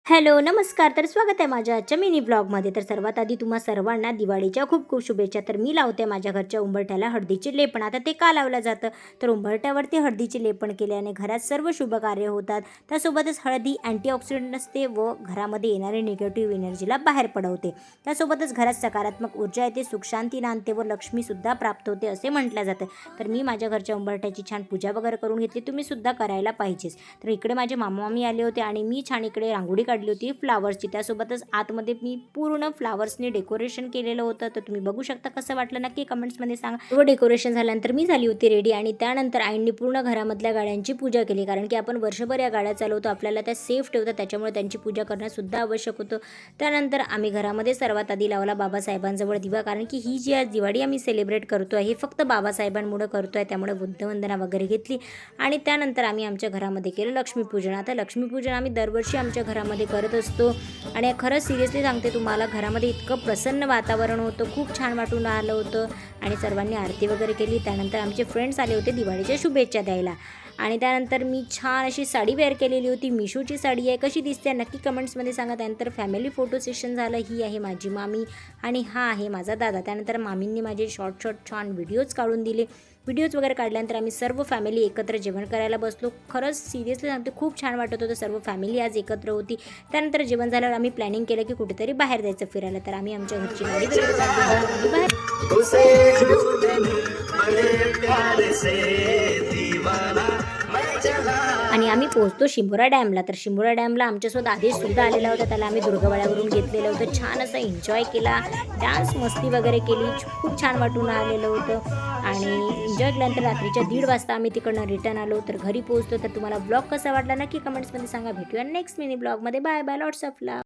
Hello, नमस्कार. तर स्वागत आहे माझ्या आजच्या मिनी ब्लॉगमध्ये. तर सर्वात आधी तुम्हा सर्वांना दिवाळीच्या खूप खूप शुभेच्छा. तर मी लावते माझ्या घरच्या उंबरठ्याला हळदीचे लेपन. आता ते का लावलं जातं? तर उंबरठ्यावरती हळदीचे लेपन केल्याने घरात सर्व शुभ कार्य होतात. त्यासोबतच हळदी अँटीऑक्सिडंट असते व घरामध्ये येणारे निगेटिव्ह एनर्जीला बाहेर पडवते. त्यासोबतच घरात सकारात्मक ऊर्जा येते, सुखशांती नांदते व लक्ष्मीसुद्धा प्राप्त होते असे म्हटलं जातं. तर मी माझ्या घरच्या उंबरठ्याची छान पूजा वगैरे करून घेतली. तुम्हीसुद्धा करायला पाहिजेच. तर इकडे माझे मामा-मामी आले होते आणि मी छान इकडे रांगोळी काढली होती फ्लावर्सची. त्यासोबतच आतमध्ये मी पूर्ण फ्लावर्सने डेकोरेशन केलेलं होतं. तर तुम्ही बघू शकता कसं वाटलं नक्की कमेंट्समध्ये सांगा. व डेकोरेशन झाल्यानंतर मी झाली होती रेडी आणि त्यानंतर आईंनी पूर्ण घरामधल्या गाड्यांची पूजा केली, कारण की आपण वर्षभर या गाड्या चालवतो, आपल्याला त्या सेफ ठेवतात, त्याच्यामुळे त्यांची पूजा करणंसुद्धा आवश्यक होतं. त्यानंतर आम्ही घरामध्ये सर्वात आधी लावला बाबासाहेबांजवळ दिवा, कारण की ही जी आज दिवाळी आम्ही सेलिब्रेट करतो आहे हे फक्त बाबासाहेबांमुळे करतो आहे, त्यामुळे बुद्धवंदना वगैरे घेतली आणि त्यानंतर आम्ही आमच्या घरामध्ये केलं लक्ष्मीपूजन. आता लक्ष्मीपूजन आम्ही दरवर्षी आमच्या घरामध्ये करत असतो आणि खरंच सिरियसली सांगते तुम्हाला, घरामध्ये इतकं प्रसन्न वातावरण होतं, खूप छान वाटून राहिलं होतं आणि सर्वांनी आरती वगैरे केली. त्यानंतर आमचे फ्रेंड्स आले होते दिवाळीच्या शुभेच्छा द्यायला आणि त्यानंतर मी छान अशी साडी वेअर केलेली होती. मिशोची साडी आहे, कशी दिसते नक्की कमेंट्समध्ये सांगा. त्यानंतर फॅमिली फोटो सेशन झालं. ही आहे माझी मामी आणि हा आहे माझा दादा. त्यानंतर मामींनी माझे शॉर्ट छान व्हिडिओज काढून दिले. व्हिडिओज वगैरे काढल्यानंतर आम्ही सर्व फॅमिली एकत्र जेवण करायला बसलो. खरंच सिरियसली सांगते खूप छान वाटत होतं, सर्व फॅमिली आज एकत्र होती. त्यानंतर जेवण झाल्यावर आम्ही प्लॅनिंग केलं की कुठेतरी बाहेर जायचं फिरायला. तर आम्ही आमच्या घरची गाडी वगैरे काढली बाहेर आणि आम्ही पोहोचतो शिंबोरा डॅमला. तर शिंबोरा डॅमला आमच्यासोबत आदेशसुद्धा आलेला होता, त्याला आम्ही दुर्गवाड्यावरून घेतलेलं होतं. छान असं एन्जॉय केला, डान्स मस्ती वगैरे केली, खूप छान वाटून आलेलं होतं आणि एन्जॉय केल्यानंतर रात्रीच्या 1:30 वाजता आम्ही तिकडनं रिटर्न आलो. तर घरी पोहोचतो. तर तुम्हाला ब्लॉग कसा वाटला नक्की कमेंट्समध्ये सांगा. भेटूया नेक्स्ट मिनी ब्लॉगमध्ये. Bye bye, lots of love.